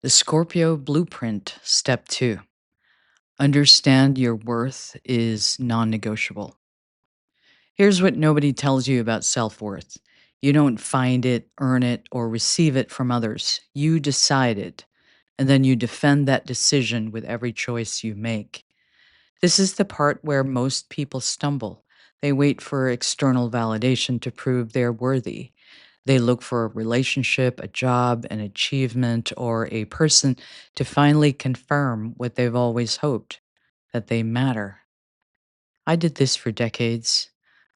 The Scorpio Blueprint, Step 2. Understand your worth is non negotiable. Here's what nobody tells you about self worth: you don't find it, earn it, or receive it from others. You decide it, and then you defend that decision with every choice you make. This is the part where most people stumble. They wait for external validation to prove they're worthy. They look for a relationship, a job, an achievement, or a person to finally confirm what they've always hoped, that they matter. I did this for decades.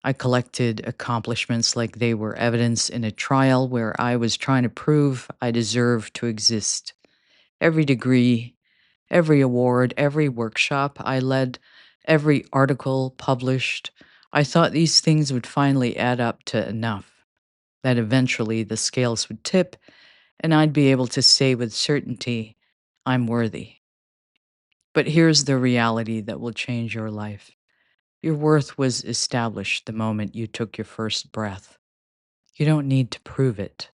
I collected accomplishments like they were evidence in a trial where I was trying to prove I deserved to exist. Every degree, every award, every workshop I led, every article published, I thought these things would finally add up to enough, that eventually the scales would tip and I'd be able to say with certainty, I'm worthy. But here's the reality that will change your life. Your worth was established the moment you took your first breath. You don't need to prove it.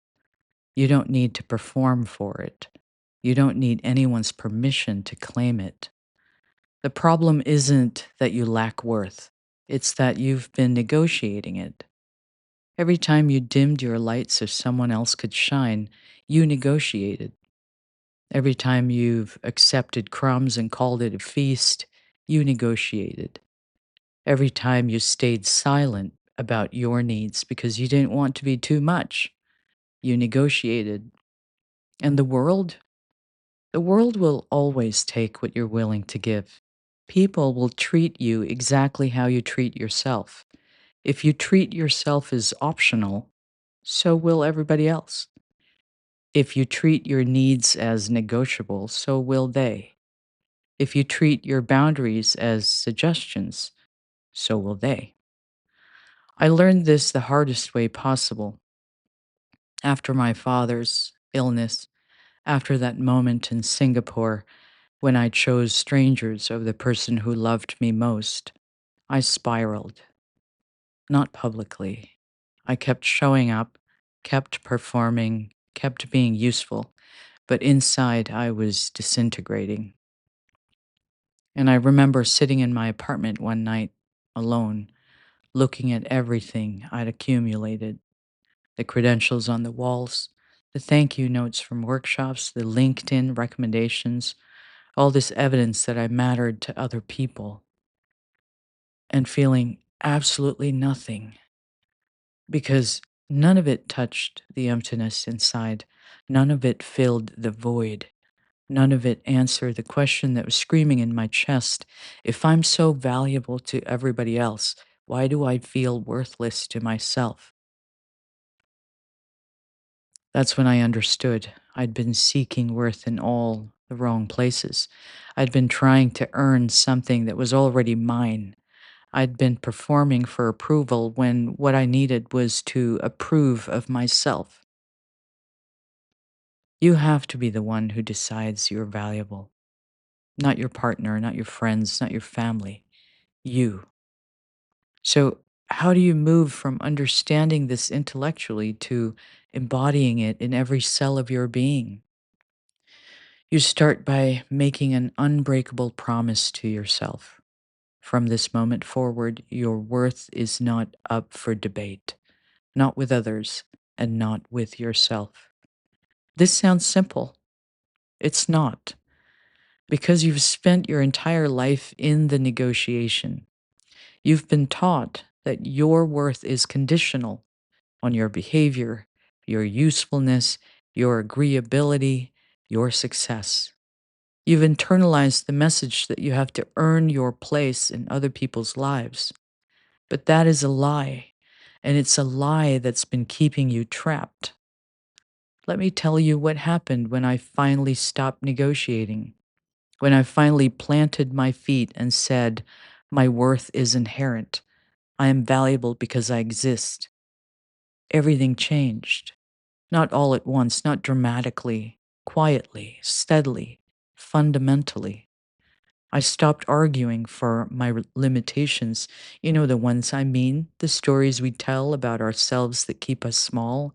You don't need to perform for it. You don't need anyone's permission to claim it. The problem isn't that you lack worth, it's that you've been negotiating it. Every time you dimmed your light so someone else could shine, you negotiated. Every time you've accepted crumbs and called it a feast, you negotiated. Every time you stayed silent about your needs because you didn't want to be too much, you negotiated. And the world will always take what you're willing to give. People will treat you exactly how you treat yourself. If you treat yourself as optional, so will everybody else. If you treat your needs as negotiable, so will they. If you treat your boundaries as suggestions, so will they. I learned this the hardest way possible after my father's illness, after that moment in Singapore when I chose strangers over the person who loved me most. I spiraled, not publicly. I kept showing up, kept performing, kept being useful, but inside I was disintegrating. And I remember sitting in my apartment one night alone, looking at everything I'd accumulated: the credentials on the walls, the thank you notes from workshops, the LinkedIn recommendations, all this evidence that I mattered to other people, and feeling absolutely nothing because none of it touched the emptiness inside. None of it filled the void. None of it answered the question that was screaming in my chest: if I'm so valuable to everybody else, why do I feel worthless to myself? That's when I understood I'd been seeking worth in all the wrong places. I'd been trying to earn something that was already mine. I'd been performing for approval when what I needed was to approve of myself. You have to be the one who decides you're valuable, not your partner, not your friends, not your family. You. So, how do you move from understanding this intellectually to embodying it in every cell of your being? You start by making an unbreakable promise to yourself. From this moment forward, your worth is not up for debate, not with others, and not with yourself. This sounds simple. It's not, because you've spent your entire life in the negotiation. You've been taught that your worth is conditional on your behavior, your usefulness, your agreeability, your success. You've internalized the message that you have to earn your place in other people's lives. But that is a lie, and it's a lie that's been keeping you trapped. Let me tell you what happened when I finally stopped negotiating, when I finally planted my feet and said, my worth is inherent. I am valuable because I exist. Everything changed. Not all at once, not dramatically, quietly, steadily, fundamentally. I stopped arguing for my limitations. You know the ones I mean, the stories we tell about ourselves that keep us small.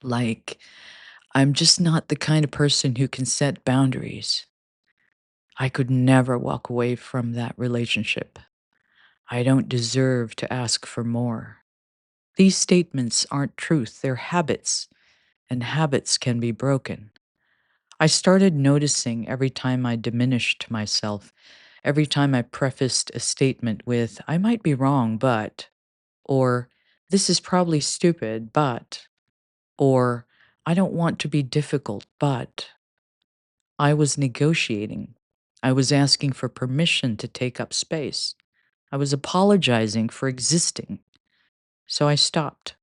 Like, I'm just not the kind of person who can set boundaries. I could never walk away from that relationship. I don't deserve to ask for more. These statements aren't truth, they're habits, and habits can be broken. I started noticing every time I diminished myself, every time I prefaced a statement with, I might be wrong, but, or, this is probably stupid, but, or, I don't want to be difficult, but, I was negotiating. I was asking for permission to take up space. I was apologizing for existing. So I stopped.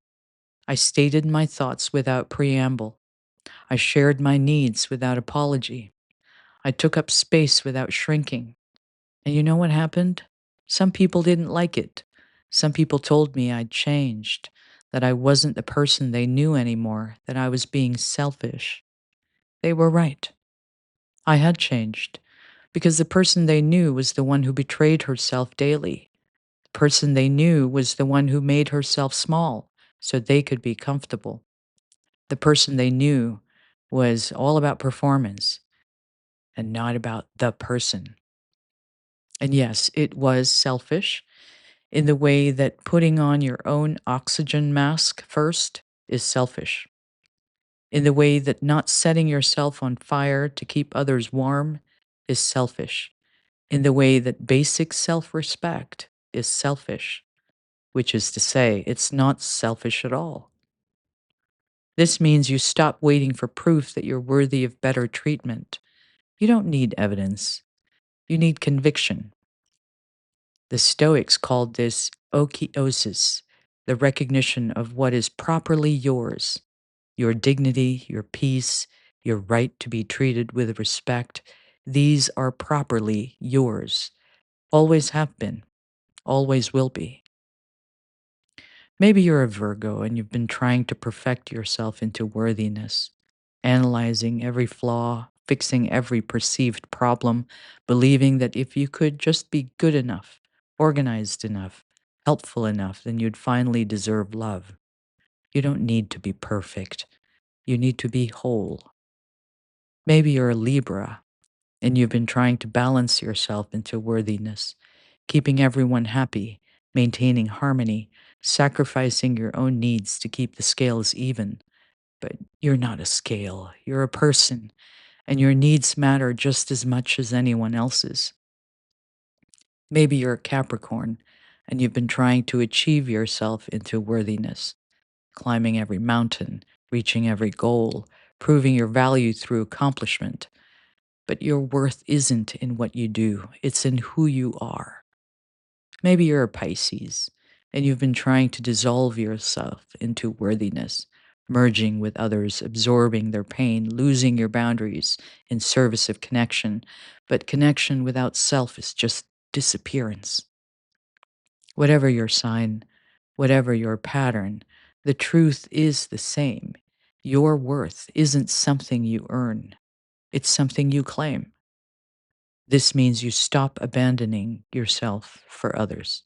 I stated my thoughts without preamble. I shared my needs without apology. I took up space without shrinking. And you know what happened? Some people didn't like it. Some people told me I'd changed, that I wasn't the person they knew anymore, that I was being selfish. They were right. I had changed because the person they knew was the one who betrayed herself daily. The person they knew was the one who made herself small so they could be comfortable. The person they knew was all about performance and not about the person. And yes, it was selfish in the way that putting on your own oxygen mask first is selfish, in the way that not setting yourself on fire to keep others warm is selfish, in the way that basic self respect is selfish, which is to say, it's not selfish at all. This means you stop waiting for proof that you're worthy of better treatment. You don't need evidence, you need conviction. The Stoics called this okiosis, the recognition of what is properly yours, your dignity, your peace, your right to be treated with respect. These are properly yours, always have been, always will be. Maybe you're a Virgo and you've been trying to perfect yourself into worthiness, analyzing every flaw, fixing every perceived problem, believing that if you could just be good enough, organized enough, helpful enough, then you'd finally deserve love. You don't need to be perfect. You need to be whole. Maybe you're a Libra and you've been trying to balance yourself into worthiness, keeping everyone happy, maintaining harmony, sacrificing your own needs to keep the scales even. But you're not a scale, you're a person, and your needs matter just as much as anyone else's. Maybe you're a Capricorn and you've been trying to achieve yourself into worthiness, climbing every mountain, reaching every goal, proving your value through accomplishment. But your worth isn't in what you do, it's in who you are. Maybe you're a Pisces and you've been trying to dissolve yourself into worthiness, merging with others, absorbing their pain, losing your boundaries in service of connection. But connection without self is just disappearance. Whatever your sign, whatever your pattern, the truth is the same. Your worth isn't something you earn, it's something you claim. This means you stop abandoning yourself for others.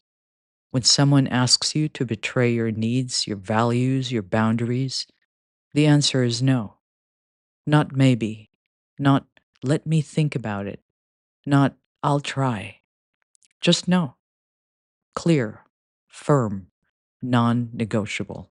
When someone asks you to betray your needs, your values, your boundaries, the answer is no. Not maybe. Not let me think about it. Not I'll try. Just no. Clear, firm, non negotiable.